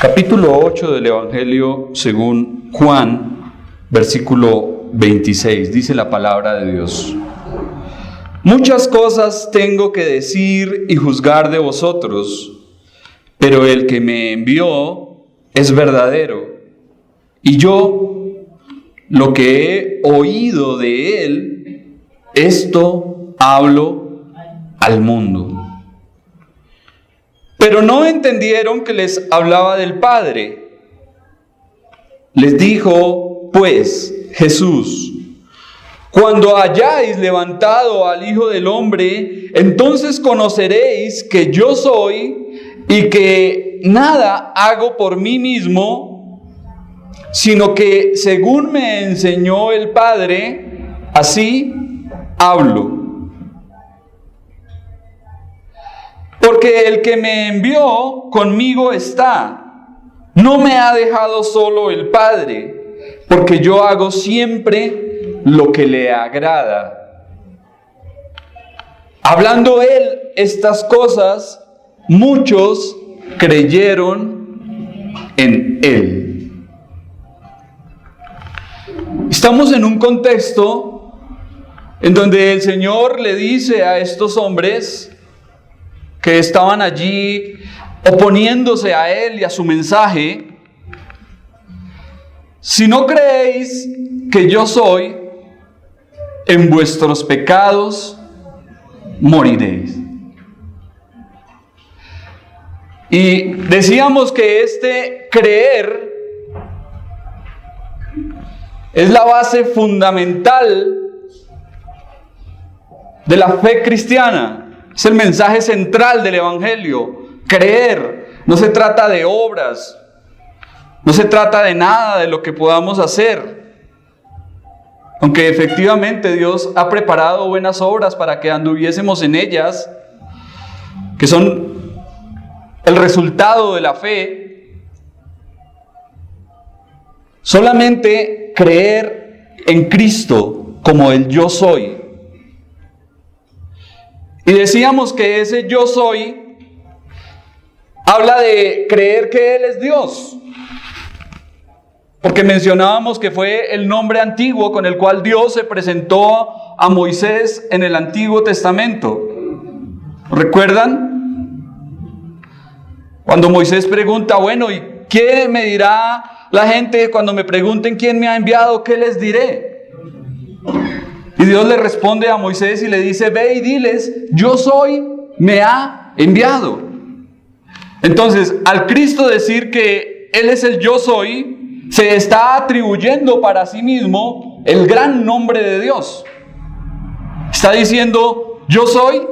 Capítulo 8 del Evangelio según Juan, versículo 26, dice la palabra de Dios: Muchas cosas tengo que decir y juzgar de vosotros, pero el que me envió es verdadero, y yo, lo que he oído de él, esto hablo al mundo. Pero no entendieron que les hablaba del Padre. Les dijo, pues, Jesús: Cuando hayáis levantado al Hijo del Hombre, entonces conoceréis que yo soy y que nada hago por mí mismo, sino que según me enseñó el Padre, así hablo. Porque el que me envió conmigo está. No me ha dejado solo el Padre, porque yo hago siempre lo que le agrada. Hablando él estas cosas, muchos creyeron en él. Estamos en un contexto en donde el Señor le dice a estos hombres que estaban allí oponiéndose a él y a su mensaje: si no creéis que yo soy, en vuestros pecados moriréis. Y decíamos que este creer es la base fundamental de la fe cristiana. Es el mensaje central del Evangelio. Creer. No se trata de obras. No se trata de nada de lo que podamos hacer. Aunque efectivamente Dios ha preparado buenas obras para que anduviésemos en ellas, que son el resultado de la fe. Solamente creer en Cristo como el yo soy. Y decíamos que ese yo soy habla de creer que Él es Dios. Porque mencionábamos que fue el nombre antiguo con el cual Dios se presentó a Moisés en el Antiguo Testamento. ¿Recuerdan? Cuando Moisés pregunta, bueno, ¿y qué me dirá la gente cuando me pregunten quién me ha enviado? ¿Qué les diré? Y Dios le responde a Moisés y le dice, ve y diles, yo soy, me ha enviado. Entonces, al Cristo decir que Él es el yo soy, se está atribuyendo para sí mismo el gran nombre de Dios. Está diciendo, yo soy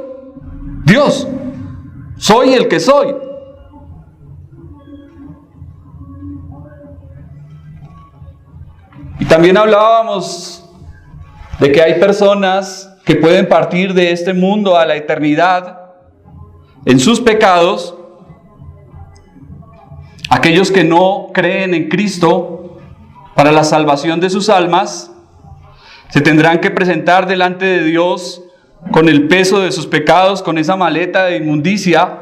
Dios, soy el que soy. Y también hablábamos de que hay personas que pueden partir de este mundo a la eternidad en sus pecados. Aquellos que no creen en Cristo para la salvación de sus almas se tendrán que presentar delante de Dios con el peso de sus pecados, con esa maleta de inmundicia.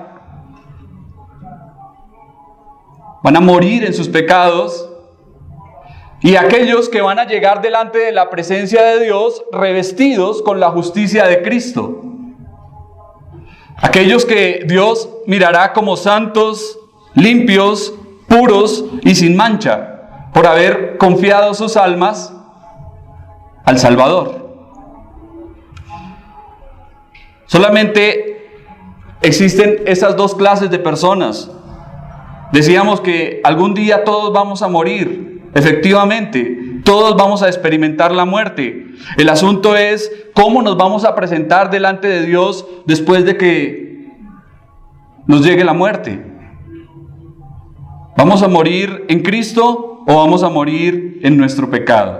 Van a morir en sus pecados. Y aquellos que van a llegar delante de la presencia de Dios revestidos con la justicia de Cristo. Aquellos que Dios mirará como santos, limpios, puros y sin mancha, por haber confiado sus almas al Salvador. Solamente existen esas dos clases de personas. Decíamos que algún día todos vamos a morir. Efectivamente, todos vamos a experimentar la muerte. El asunto es cómo nos vamos a presentar delante de Dios después de que nos llegue la muerte. ¿Vamos a morir en Cristo o vamos a morir en nuestro pecado?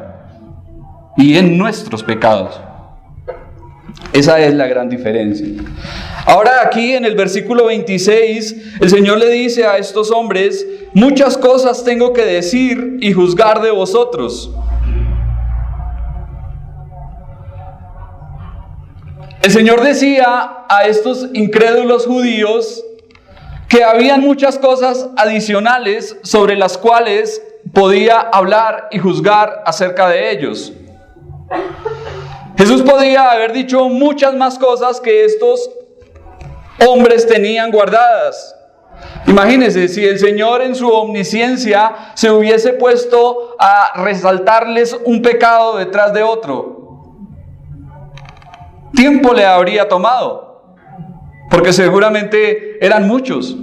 Y en nuestros pecados. Esa es la gran diferencia. Ahora aquí en el versículo 26, el Señor le dice a estos hombres, muchas cosas tengo que decir y juzgar de vosotros. El Señor decía a estos incrédulos judíos que habían muchas cosas adicionales sobre las cuales podía hablar y juzgar acerca de ellos. Jesús podía haber dicho muchas más cosas que estos hombres tenían guardadas. Imagínense si el Señor en su omnisciencia se hubiese puesto a resaltarles un pecado detrás de otro. Tiempo le habría tomado, porque seguramente eran muchos.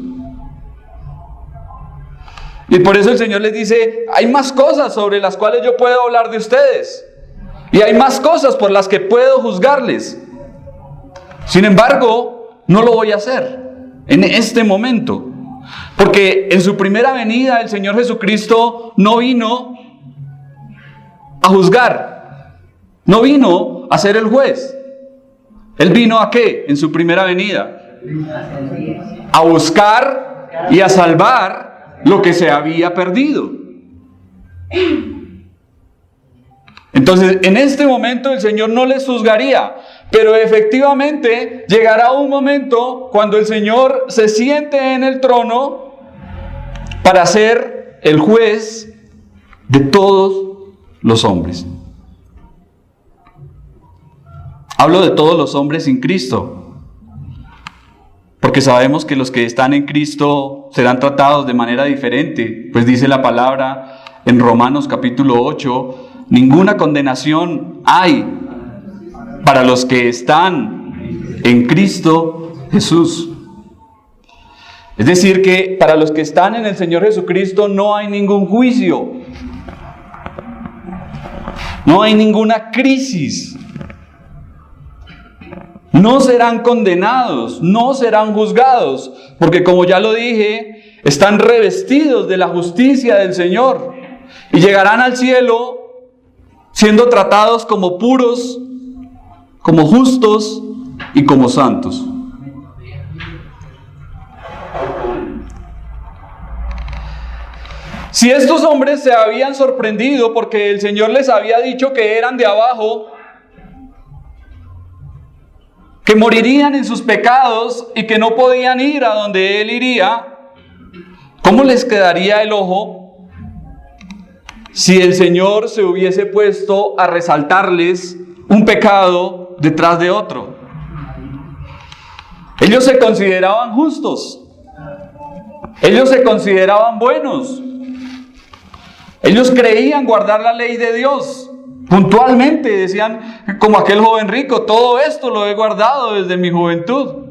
Y por eso el Señor les dice, hay más cosas sobre las cuales yo puedo hablar de ustedes. Y hay más cosas por las que puedo juzgarles. Sin embargo, no lo voy a hacer en este momento. Porque en su primera venida el Señor Jesucristo no vino a juzgar. No vino a ser el juez. Él vino ¿a qué? En su primera venida. A buscar y a salvar lo que se había perdido. Entonces, en este momento el Señor no les juzgaría, pero efectivamente llegará un momento cuando el Señor se siente en el trono para ser el juez de todos los hombres. Hablo de todos los hombres sin Cristo, porque sabemos que los que están en Cristo serán tratados de manera diferente, pues dice la palabra en Romanos capítulo 8, ninguna condenación hay para los que están en Cristo Jesús. Es decir, que para los que están en el Señor Jesucristo no hay ningún juicio, no hay ninguna crisis, no serán condenados, no serán juzgados, porque como ya lo dije, están revestidos de la justicia del Señor y llegarán al cielo siendo tratados como puros, como justos y como santos. Si estos hombres se habían sorprendido porque el Señor les había dicho que eran de abajo, que morirían en sus pecados y que no podían ir a donde Él iría, ¿cómo les quedaría el ojo si el Señor se hubiese puesto a resaltarles un pecado detrás de otro? Ellos se consideraban justos, ellos se consideraban buenos, ellos creían guardar la ley de Dios. Puntualmente decían, como aquel joven rico, todo esto lo he guardado desde mi juventud.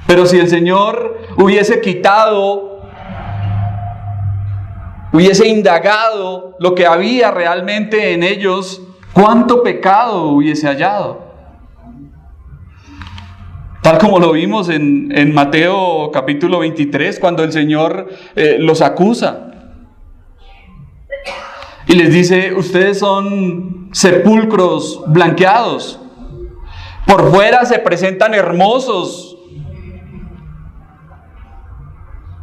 Pero si el Señor hubiese quitado, hubiese indagado lo que había realmente en ellos, ¿cuánto pecado hubiese hallado? Tal como lo vimos en Mateo capítulo 23, cuando el Señor los acusa. Y les dice, ustedes son sepulcros blanqueados. Por fuera se presentan hermosos,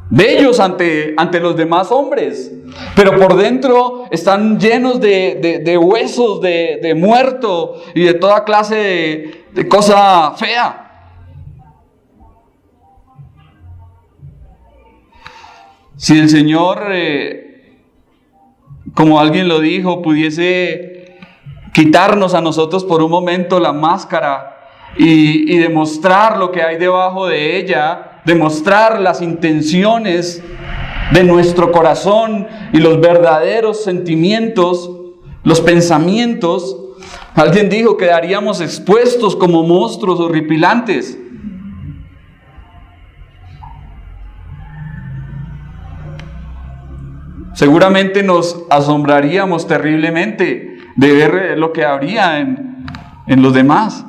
bellos ante los demás hombres. Pero por dentro están llenos de huesos, de muerto y de toda clase de cosa fea. Si el Señor... como alguien lo dijo, pudiese quitarnos a nosotros por un momento la máscara y demostrar lo que hay debajo de ella, demostrar las intenciones de nuestro corazón y los verdaderos sentimientos, los pensamientos. Alguien dijo, quedaríamos expuestos como monstruos horripilantes. Seguramente nos asombraríamos terriblemente de ver lo que habría en los demás.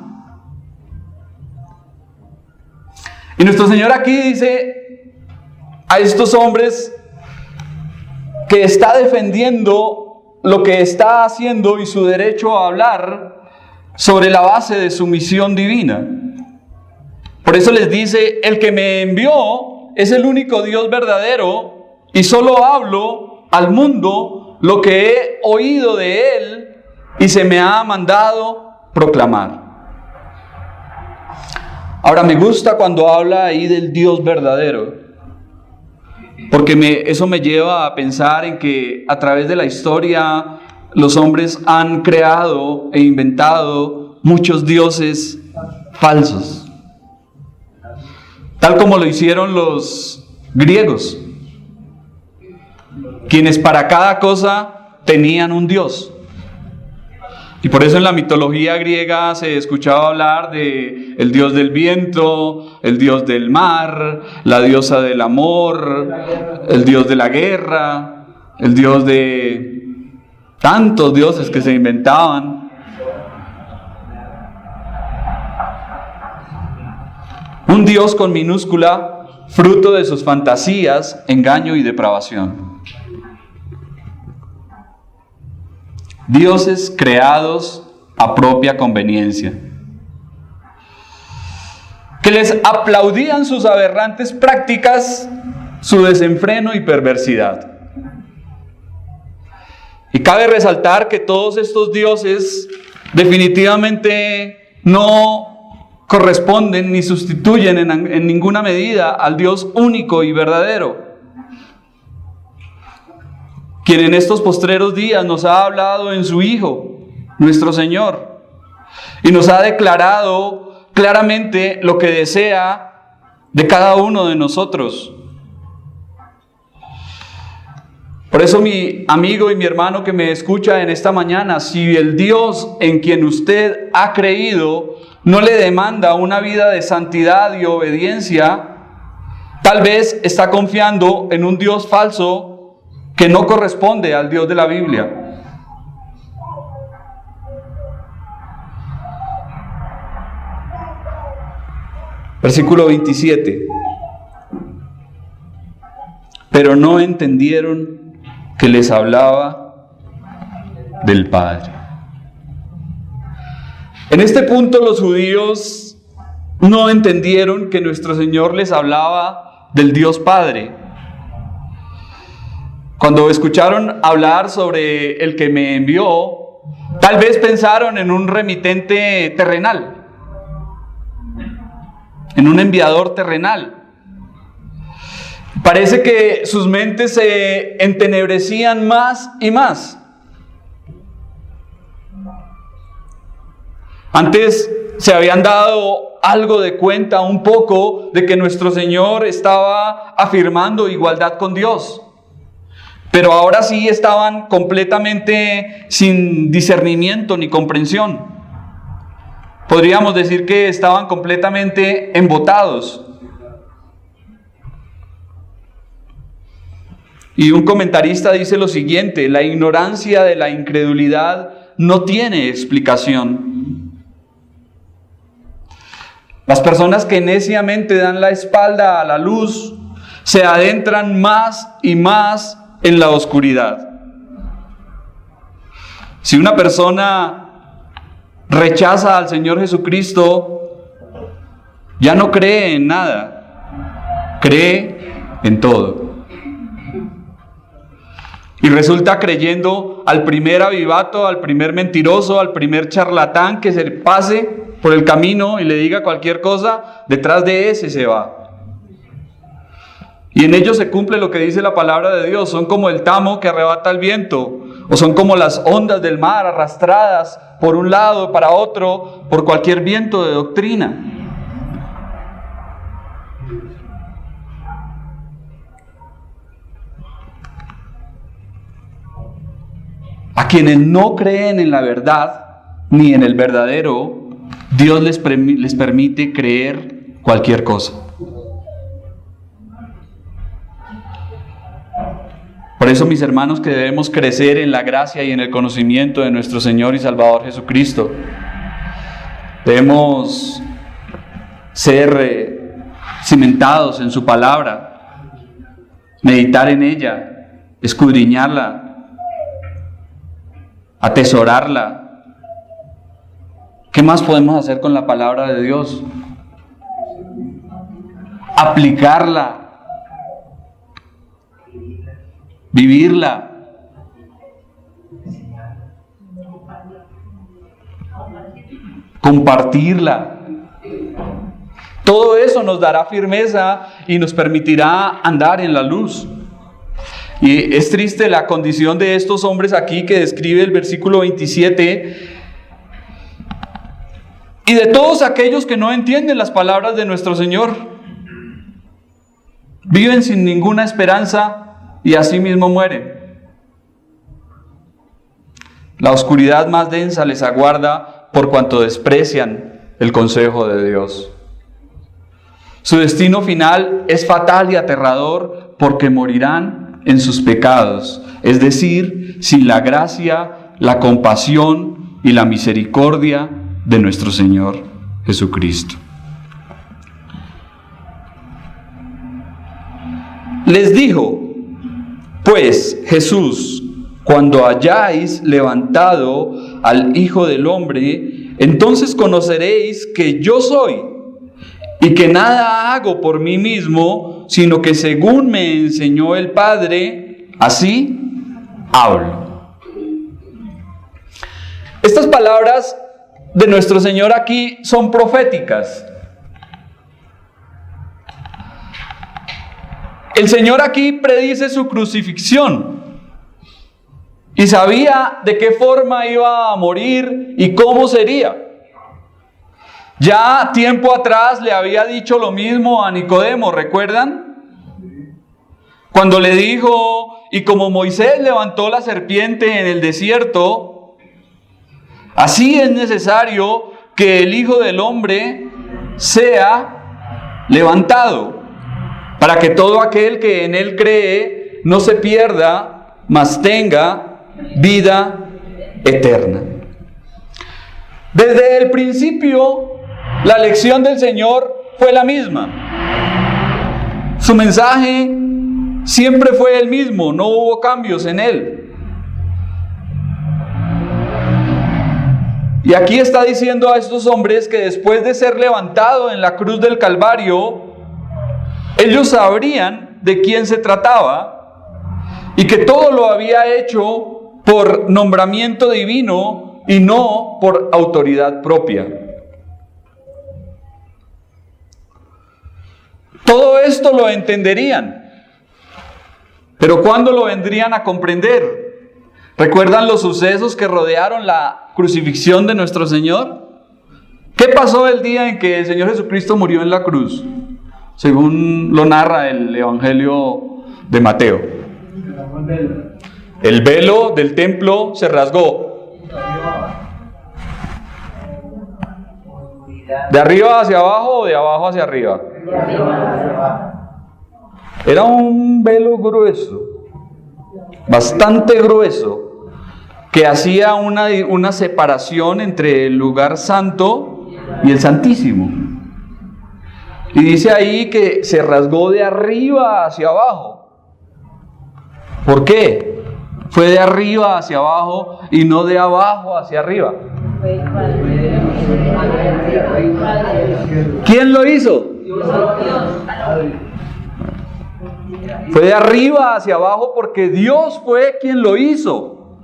Y nuestro Señor aquí dice a estos hombres que está defendiendo lo que está haciendo y su derecho a hablar sobre la base de su misión divina. Por eso les dice, el que me envió es el único Dios verdadero y solo hablo al mundo lo que he oído de Él y se me ha mandado proclamar. Ahora me gusta cuando habla ahí del Dios verdadero, porque eso me lleva a pensar en que a través de la historia los hombres han creado e inventado muchos dioses falsos, tal como lo hicieron los griegos, quienes para cada cosa tenían un dios. Y por eso en la mitología griega se escuchaba hablar de el dios del viento, el dios del mar, la diosa del amor, el dios de la guerra, el dios de tantos dioses que se inventaban. Un dios con minúscula, fruto de sus fantasías, engaño y depravación. Dioses creados a propia conveniencia, que les aplaudían sus aberrantes prácticas, su desenfreno y perversidad. Y cabe resaltar que todos estos dioses definitivamente no corresponden ni sustituyen en ninguna medida al Dios único y verdadero, quien en estos postreros días nos ha hablado en su Hijo, nuestro Señor, y nos ha declarado claramente lo que desea de cada uno de nosotros. Por eso, mi amigo y mi hermano que me escucha en esta mañana, si el Dios en quien usted ha creído no le demanda una vida de santidad y obediencia, tal vez está confiando en un Dios falso que no corresponde al Dios de la Biblia. Versículo 27. Pero no entendieron que les hablaba del Padre. En este punto los judíos no entendieron que nuestro Señor les hablaba del Dios Padre. Cuando escucharon hablar sobre el que me envió, tal vez pensaron en un remitente terrenal, en un enviador terrenal. Parece que sus mentes se entenebrecían más y más. Antes se habían dado algo de cuenta, un poco, de que nuestro Señor estaba afirmando igualdad con Dios. Pero ahora sí estaban completamente sin discernimiento ni comprensión. Podríamos decir que estaban completamente embotados. Y un comentarista dice lo siguiente: la ignorancia de la incredulidad no tiene explicación. Las personas que neciamente dan la espalda a la luz se adentran más y más en la oscuridad. Si una persona rechaza al Señor Jesucristo, ya no cree en nada, cree en todo. Y resulta creyendo al primer avivato, al primer mentiroso, al primer charlatán que se le pase por el camino y le diga cualquier cosa, detrás de ese se va. Y en ellos se cumple lo que dice la palabra de Dios. Son como el tamo que arrebata el viento, o son como las ondas del mar arrastradas por un lado para otro por cualquier viento de doctrina. A quienes no creen en la verdad ni en el verdadero, Dios les permite creer cualquier cosa. Por eso, mis hermanos, que debemos crecer en la gracia y en el conocimiento de nuestro Señor y Salvador Jesucristo. Debemos ser cimentados en su palabra, meditar en ella, escudriñarla, atesorarla. ¿Qué más podemos hacer con la palabra de Dios? Aplicarla, vivirla. Compartirla. Todo eso nos dará firmeza y nos permitirá andar en la luz. Y es triste la condición de estos hombres aquí que describe el versículo 27. Y de todos aquellos que no entienden las palabras de nuestro Señor. Viven sin ninguna esperanza y así mismo mueren. La oscuridad más densa les aguarda por cuanto desprecian el consejo de Dios. Su destino final es fatal y aterrador porque morirán en sus pecados, es decir, sin la gracia, la compasión y la misericordia de nuestro Señor Jesucristo. Les dijo, pues, Jesús, cuando hayáis levantado al Hijo del Hombre, entonces conoceréis que yo soy, y que nada hago por mí mismo, sino que según me enseñó el Padre, así hablo. Estas palabras de nuestro Señor aquí son proféticas. El Señor aquí predice su crucifixión y sabía de qué forma iba a morir y cómo sería. Ya tiempo atrás le había dicho lo mismo a Nicodemo, ¿recuerdan? Cuando le dijo, y como Moisés levantó la serpiente en el desierto, así es necesario que el Hijo del Hombre sea levantado, para que todo aquel que en él cree no se pierda, mas tenga vida eterna. Desde el principio, la lección del Señor fue la misma. Su mensaje siempre fue el mismo, no hubo cambios en él. Y aquí está diciendo a estos hombres que después de ser levantado en la cruz del Calvario, ellos sabrían de quién se trataba y que todo lo había hecho por nombramiento divino y no por autoridad propia. Todo esto lo entenderían, pero ¿cuándo lo vendrían a comprender? ¿Recuerdan los sucesos que rodearon la crucifixión de nuestro Señor? ¿Qué pasó el día en que el Señor Jesucristo murió en la cruz? Según lo narra el Evangelio de Mateo. El velo del templo se rasgó. ¿De arriba hacia abajo o de abajo hacia arriba? Era un velo grueso, bastante grueso, que hacía una separación entre el lugar santo y el santísimo. Y dice ahí que se rasgó de arriba hacia abajo. ¿Por qué? Fue de arriba hacia abajo y no de abajo hacia arriba. ¿Quién lo hizo? Fue de arriba hacia abajo porque Dios fue quien lo hizo,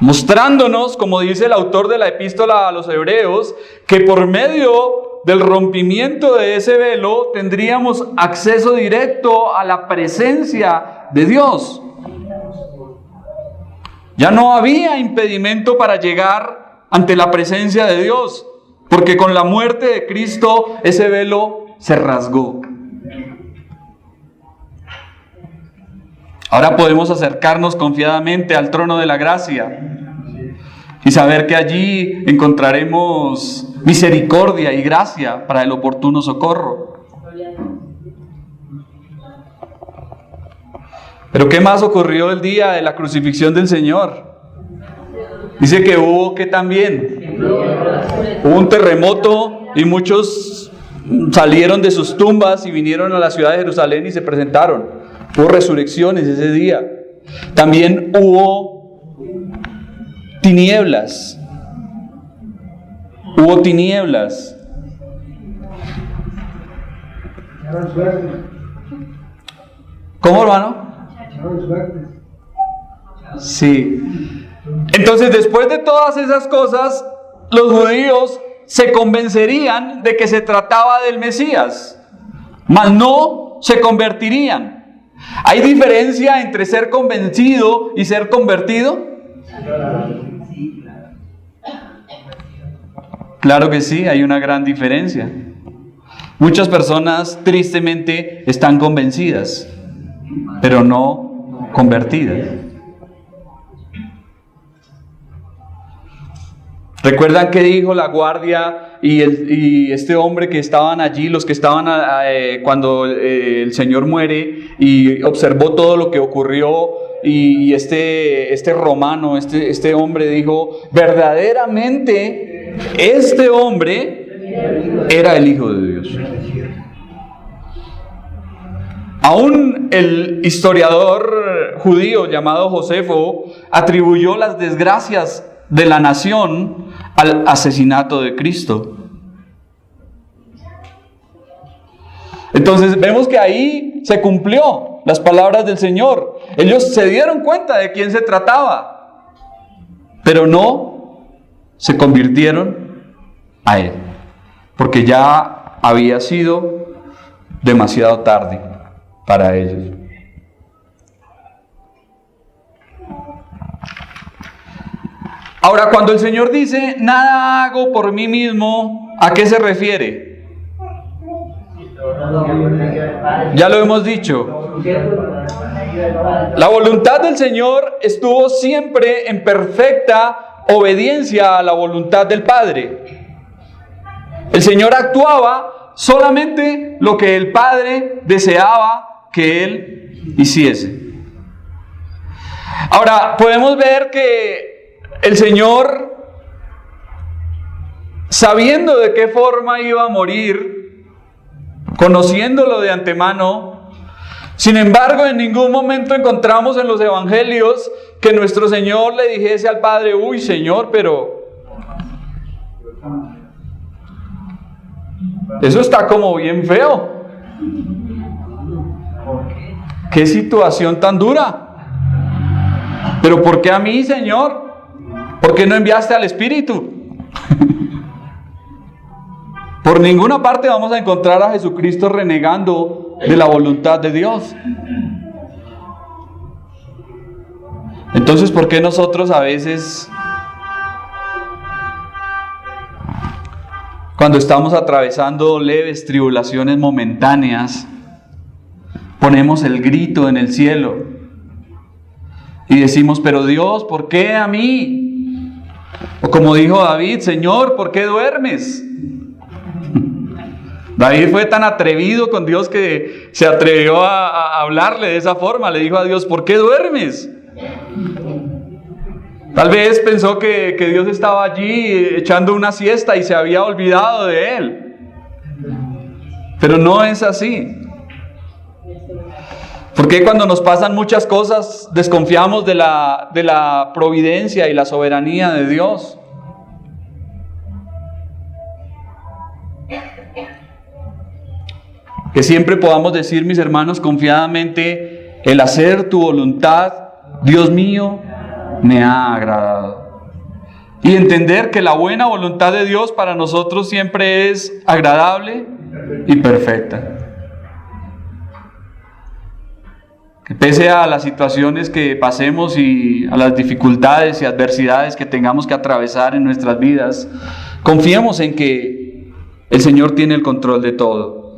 mostrándonos, como dice el autor de la epístola a los Hebreos, que por medio del rompimiento de ese velo tendríamos acceso directo a la presencia de Dios. Ya no había impedimento para llegar ante la presencia de Dios, porque con la muerte de Cristo ese velo se rasgó. Ahora podemos acercarnos confiadamente al trono de la gracia y saber que allí encontraremos misericordia y gracia para el oportuno socorro. Pero ¿qué más ocurrió el día de la crucifixión del Señor? Dice que hubo que también hubo un terremoto y muchos salieron de sus tumbas y vinieron a la ciudad de Jerusalén y se presentaron. Hubo resurrecciones ese día. También hubo tinieblas. Hubo tinieblas. ¿Cómo, hermano? Sí. Entonces, después de todas esas cosas, los judíos se convencerían de que se trataba del Mesías, mas no se convertirían. ¿Hay diferencia entre ser convencido y ser convertido? Claro que sí, hay una gran diferencia. Muchas personas tristemente están convencidas, pero no convertidas. ¿Recuerdan qué dijo la guardia y este hombre que estaban allí, los que estaban cuando el Señor muere y observó todo lo que ocurrió? Y este romano, este hombre dijo, verdaderamente este hombre era el Hijo de Dios. Aún el historiador judío llamado Josefo atribuyó las desgracias de la nación al asesinato de Cristo. Entonces vemos que ahí se cumplió las palabras del Señor. Ellos se dieron cuenta de quién se trataba, pero no se convirtieron a Él, porque ya había sido demasiado tarde para ellos. Ahora, cuando el Señor dice, nada hago por mí mismo, ¿a qué se refiere? Ya lo hemos dicho. La voluntad del Señor estuvo siempre en perfecta obediencia a la voluntad del Padre. El Señor actuaba solamente lo que el Padre deseaba que Él hiciese. Ahora, podemos ver que el Señor, sabiendo de qué forma iba a morir, conociéndolo de antemano, sin embargo, en ningún momento encontramos en los evangelios que nuestro Señor le dijese al Padre, uy, Señor, pero eso está como bien feo. ¿Qué situación tan dura? ¿Pero por qué a mí, Señor? ¿Por qué no enviaste al Espíritu? Por ninguna parte vamos a encontrar a Jesucristo renegando de la voluntad de Dios. Entonces, ¿por qué nosotros a veces, cuando estamos atravesando leves tribulaciones momentáneas, ponemos el grito en el cielo y decimos, pero Dios, ¿por qué a mí? O como dijo David, Señor, ¿por qué duermes? David fue tan atrevido con Dios que se atrevió a hablarle de esa forma. Le dijo a Dios, ¿por qué duermes? Tal vez pensó que Dios estaba allí echando una siesta y se había olvidado de él. Pero no es así. Porque cuando nos pasan muchas cosas desconfiamos de la providencia y la soberanía de Dios? Que siempre podamos decir, mis hermanos, confiadamente, el hacer tu voluntad, Dios mío, me ha agradado. Y entender que la buena voluntad de Dios para nosotros siempre es agradable y perfecta. Que pese a las situaciones que pasemos y a las dificultades y adversidades que tengamos que atravesar en nuestras vidas, confiemos en que el Señor tiene el control de todo.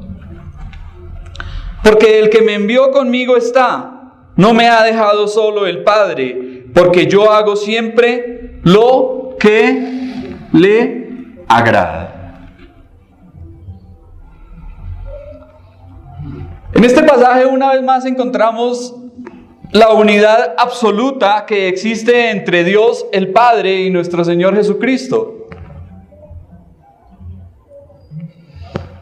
Porque el que me envió conmigo está, no me ha dejado solo el Padre, porque yo hago siempre lo que le agrada. En este pasaje una vez más encontramos la unidad absoluta que existe entre Dios el Padre y nuestro Señor Jesucristo.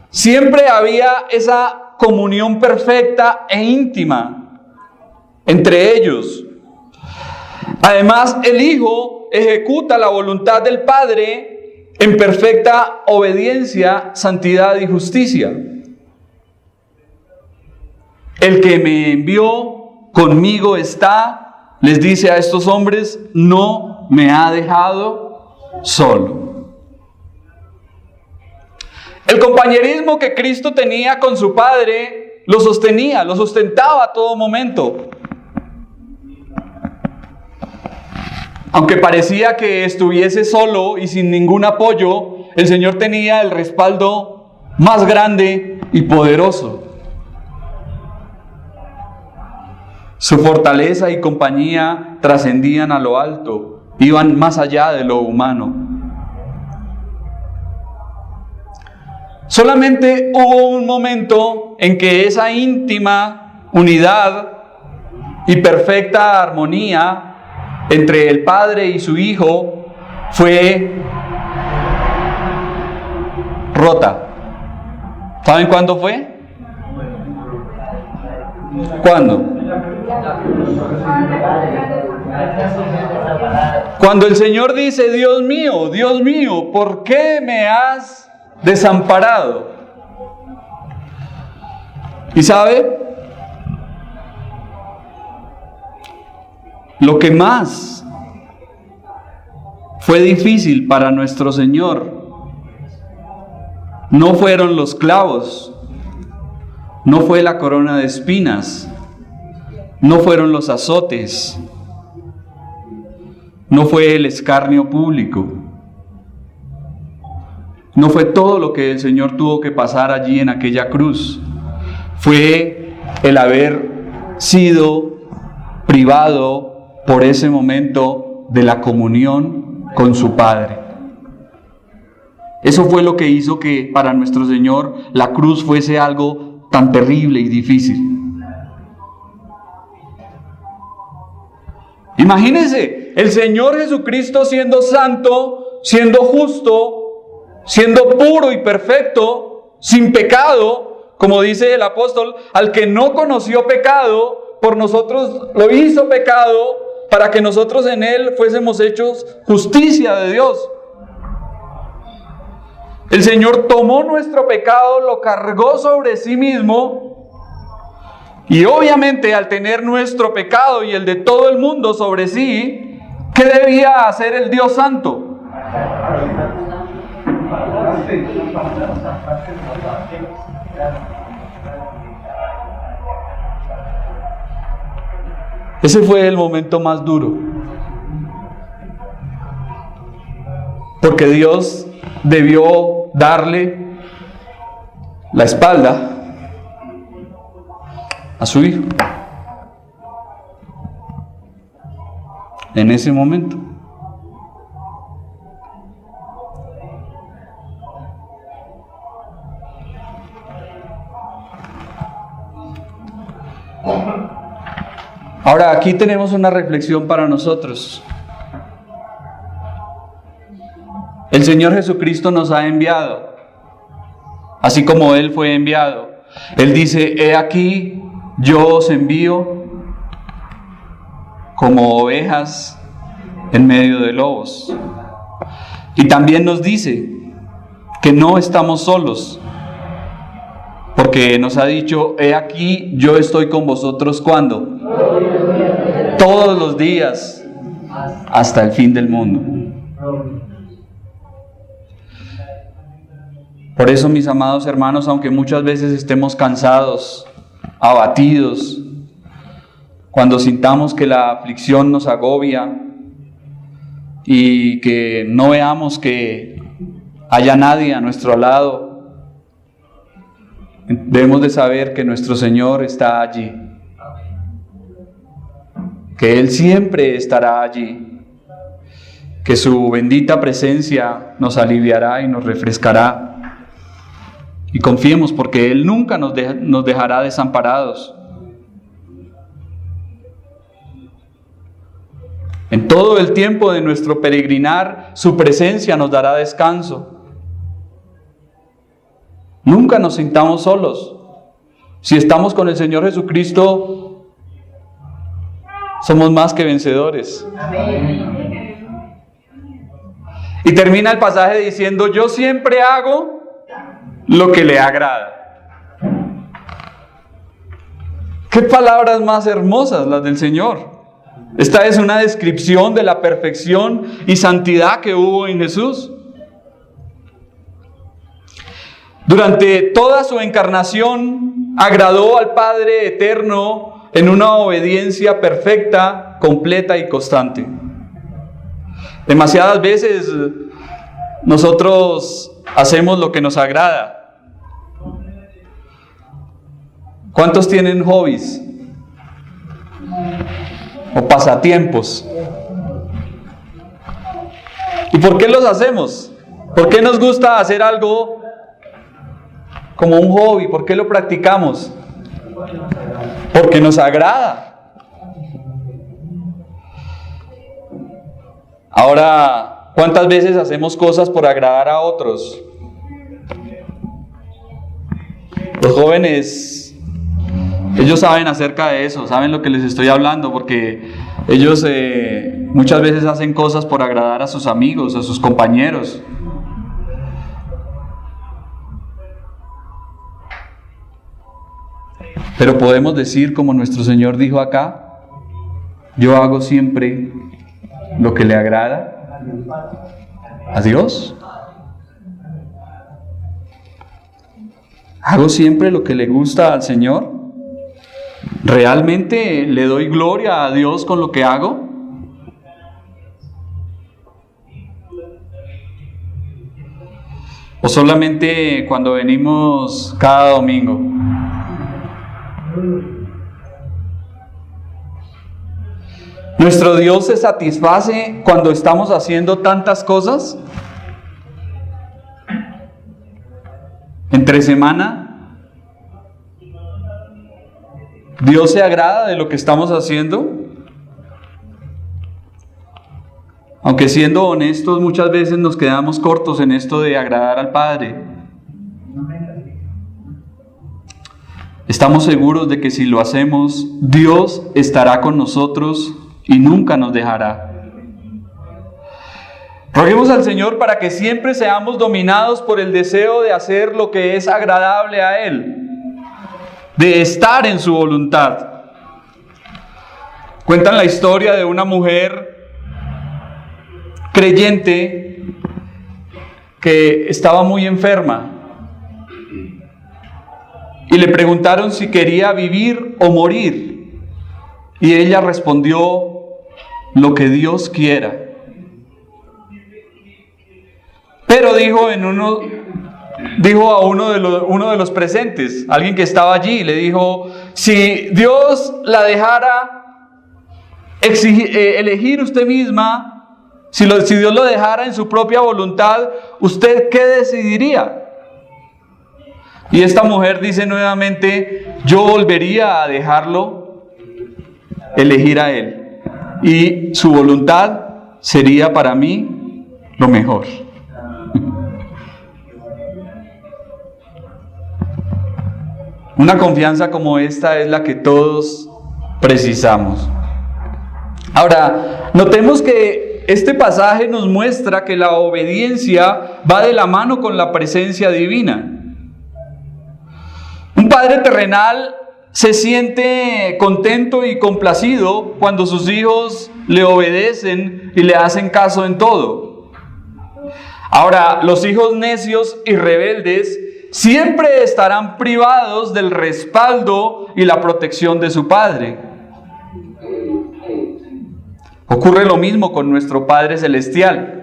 Siempre había esa comunión perfecta e íntima entre ellos. Además, el Hijo ejecuta la voluntad del Padre en perfecta obediencia, santidad y justicia. El que me envió conmigo está, les dice a estos hombres, no me ha dejado solo. El compañerismo que Cristo tenía con su Padre lo sostenía, lo sustentaba a todo momento. Aunque parecía que estuviese solo y sin ningún apoyo, el Señor tenía el respaldo más grande y poderoso. Su fortaleza y compañía trascendían a lo alto, iban más allá de lo humano. Solamente hubo un momento en que esa íntima unidad y perfecta armonía entre el Padre y su Hijo fue rota. ¿Saben cuándo fue? ¿Cuándo? Cuando el Señor dice: Dios mío, ¿por qué me has desamparado? ¿Y sabe? Lo que más fue difícil para nuestro Señor no fueron los clavos, no fue la corona de espinas, no fueron los azotes, no fue el escarnio público, no fue todo lo que el Señor tuvo que pasar allí en aquella cruz. Fue el haber sido privado por ese momento de la comunión con su Padre. Eso fue lo que hizo que para nuestro Señor la cruz fuese algo tan terrible y difícil. Imagínense, el Señor Jesucristo siendo santo, siendo justo, siendo puro y perfecto, sin pecado, como dice el apóstol: al que no conoció pecado, por nosotros lo hizo pecado, para que nosotros en Él fuésemos hechos justicia de Dios. El Señor tomó nuestro pecado, lo cargó sobre sí mismo, y obviamente al tener nuestro pecado y el de todo el mundo sobre sí, ¿qué debía hacer el Dios Santo? Ese fue el momento más duro, porque Dios debió darle la espalda a su Hijo en ese momento. Ahora, aquí tenemos una reflexión para nosotros. El Señor Jesucristo nos ha enviado, así como Él fue enviado. Él dice: he aquí, yo os envío como ovejas en medio de lobos. Y también nos dice que no estamos solos, porque nos ha dicho: he aquí, yo estoy con vosotros, ¿cuándo? Todos los días, hasta el fin del mundo. Por eso, mis amados hermanos, aunque muchas veces estemos cansados, abatidos, cuando sintamos que la aflicción nos agobia y que no veamos que haya nadie a nuestro lado, debemos de saber que nuestro Señor está allí, que Él siempre estará allí, que su bendita presencia nos aliviará y nos refrescará. Y confiemos, porque Él nunca nos dejará desamparados. En todo el tiempo de nuestro peregrinar, su presencia nos dará descanso. Nunca nos sintamos solos. Si estamos con el Señor Jesucristo, somos más que vencedores. Amén. Y termina el pasaje diciendo: yo siempre hago lo que le agrada. Qué palabras más hermosas las del Señor. Esta es una descripción de la perfección y santidad que hubo en Jesús. Durante toda su encarnación agradó al Padre Eterno en una obediencia perfecta, completa y constante. Demasiadas veces nosotros hacemos lo que nos agrada. ¿Cuántos tienen hobbies o pasatiempos? ¿Y por qué los hacemos? ¿Por qué nos gusta hacer algo como un hobby? ¿Por qué lo practicamos? Porque nos agrada. Ahora, ¿cuántas veces hacemos cosas por agradar a otros? Los jóvenes, ellos saben acerca de eso, saben lo que les estoy hablando, porque ellos muchas veces hacen cosas por agradar a sus amigos, a sus compañeros. Pero podemos decir, como nuestro Señor dijo acá, yo hago siempre lo que le agrada a Dios. ¿Hago siempre lo que le gusta al Señor? ¿Realmente le doy gloria a Dios con lo que hago? ¿O solamente cuando venimos cada domingo? ¿Nuestro Dios se satisface cuando estamos haciendo tantas cosas? Entre semana, ¿Dios se agrada de lo que estamos haciendo? Aunque siendo honestos, muchas veces nos quedamos cortos en esto de agradar al Padre. Estamos seguros de que si lo hacemos, Dios estará con nosotros y nunca nos dejará. Roguemos al Señor para que siempre seamos dominados por el deseo de hacer lo que es agradable a Él, de estar en su voluntad. Cuentan la historia de una mujer creyente que estaba muy enferma y le preguntaron si quería vivir o morir, y ella respondió: lo que Dios quiera. Pero dijo a uno de los presentes, alguien que estaba allí, le dijo: si Dios la dejara elegir usted misma, si Dios lo dejara en su propia voluntad, ¿usted qué decidiría? Y esta mujer dice nuevamente: yo volvería a dejarlo elegir a Él, y su voluntad sería para mí lo mejor. Una confianza como esta es la que todos precisamos. Ahora, notemos que este pasaje nos muestra que la obediencia va de la mano con la presencia divina. Un padre terrenal se siente contento y complacido cuando sus hijos le obedecen y le hacen caso en todo. Ahora, los hijos necios y rebeldes siempre estarán privados del respaldo y la protección de su padre. Ocurre lo mismo con nuestro Padre Celestial.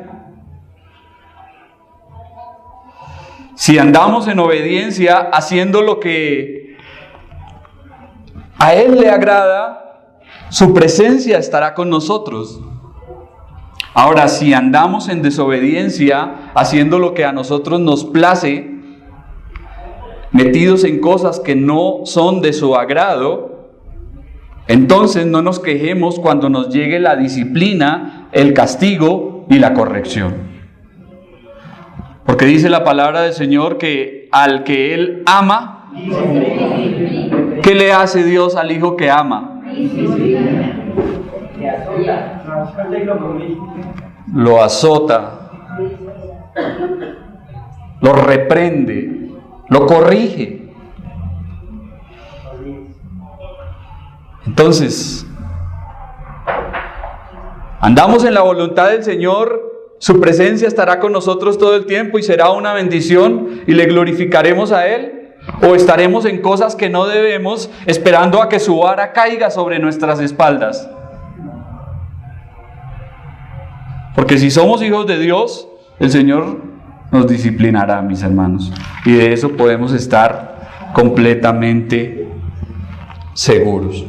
Si andamos en obediencia, haciendo lo que a Él le agrada, su presencia estará con nosotros. Ahora, si andamos en desobediencia, haciendo lo que a nosotros nos place, metidos en cosas que no son de su agrado, entonces no nos quejemos cuando nos llegue la disciplina, el castigo y la corrección. Porque dice la palabra del Señor que al que Él ama, ¿qué le hace Dios al hijo que ama? Lo azota, lo reprende, lo corrige. Entonces, andamos en la voluntad del Señor Su presencia estará con nosotros todo el tiempo y será una bendición y le glorificaremos a Él. ¿O estaremos en cosas que no debemos, esperando a que su vara caiga sobre nuestras espaldas? Porque si somos hijos de Dios, el Señor nos disciplinará, mis hermanos. Y de eso podemos estar completamente seguros.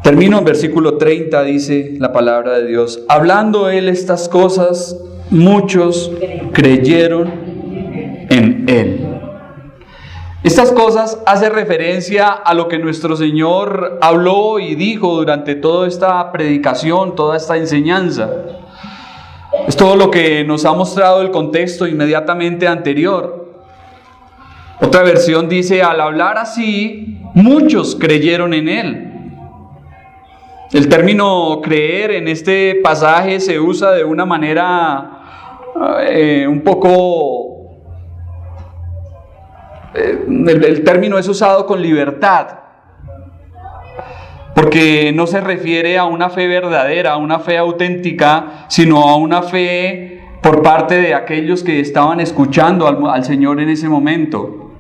Termino en versículo 30, dice la palabra de Dios. Hablando Él estas cosas, muchos creyeron en Él. Estas cosas hacen referencia a lo que nuestro Señor habló y dijo durante toda esta predicación, toda esta enseñanza. Es todo lo que nos ha mostrado el contexto inmediatamente anterior. Otra versión dice, al hablar así, muchos creyeron en Él. El término creer en este pasaje se usa de una manera un poco... El término es usado con libertad, porque no se refiere a una fe verdadera, a una fe auténtica, sino a una fe por parte de aquellos que estaban escuchando al Señor en ese momento.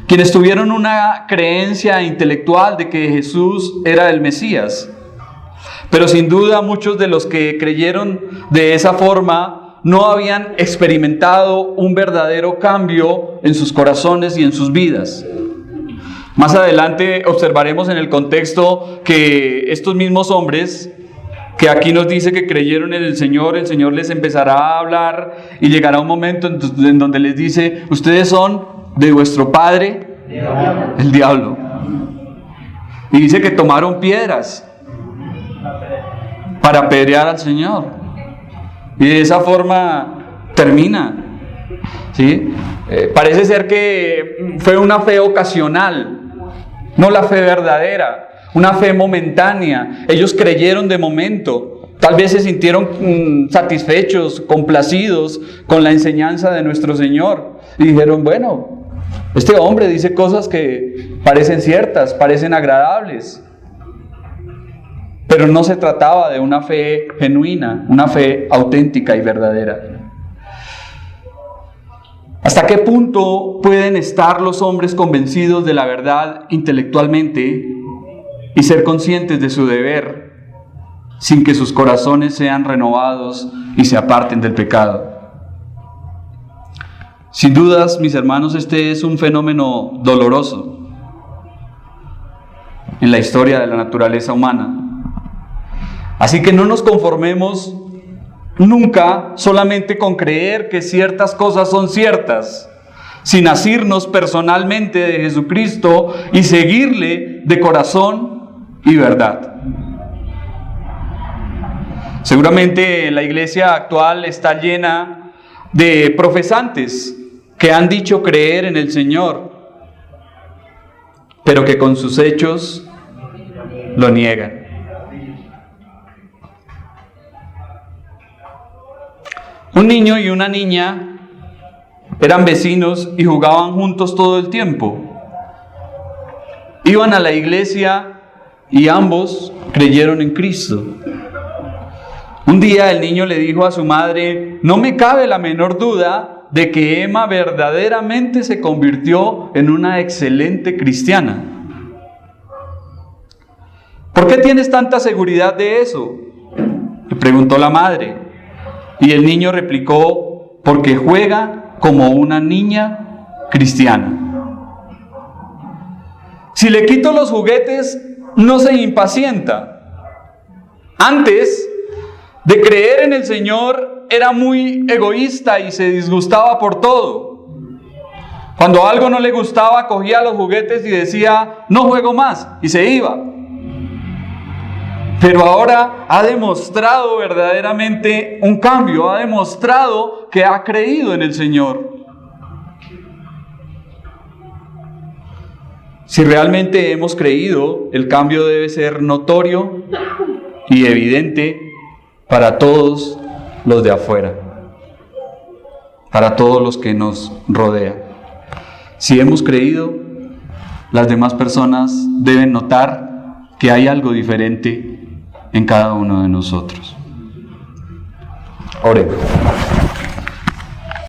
Quienes tuvieron una creencia intelectual de que Jesús era el Mesías. Pero sin duda muchos de los que creyeron de esa forma no habían experimentado un verdadero cambio en sus corazones y en sus vidas. Más adelante observaremos en el contexto que estos mismos hombres, que aquí nos dice que creyeron en el Señor les empezará a hablar y llegará un momento en donde les dice, ustedes son de vuestro padre, el diablo. Y dice que tomaron piedras para apedrear al Señor. Y de esa forma termina. ¿Sí? Parece ser que fue una fe ocasional, no la fe verdadera, una fe momentánea. Ellos creyeron de momento. Tal vez se sintieron satisfechos, complacidos con la enseñanza de nuestro Señor. Y dijeron, bueno, este hombre dice cosas que parecen ciertas, parecen agradables. Pero no se trataba de una fe genuina, una fe auténtica y verdadera. ¿Hasta qué punto pueden estar los hombres convencidos de la verdad intelectualmente y ser conscientes de su deber sin que sus corazones sean renovados y se aparten del pecado? Sin dudas, mis hermanos, este es un fenómeno doloroso en la historia de la naturaleza humana. Así que no nos conformemos nunca solamente con creer que ciertas cosas son ciertas, sin asirnos personalmente de Jesucristo y seguirle de corazón y verdad. Seguramente la iglesia actual está llena de profesantes que han dicho creer en el Señor, pero que con sus hechos lo niegan. Un niño y una niña eran vecinos y jugaban juntos todo el tiempo. Iban a la iglesia y ambos creyeron en Cristo. Un día el niño le dijo a su madre, no me cabe la menor duda de que Emma verdaderamente se convirtió en una excelente cristiana. ¿Por qué tienes tanta seguridad de eso?, le preguntó la madre. Y el niño replicó, porque juega como una niña cristiana. Si le quito los juguetes, no se impacienta. Antes de creer en el Señor, era muy egoísta y se disgustaba por todo. Cuando algo no le gustaba, cogía los juguetes y decía, no juego más, y se iba. Pero ahora ha demostrado verdaderamente un cambio, ha demostrado que ha creído en el Señor. Si realmente hemos creído, el cambio debe ser notorio y evidente para todos los de afuera, para todos los que nos rodean. Si hemos creído, las demás personas deben notar que hay algo diferente en cada uno de nosotros. Oremos.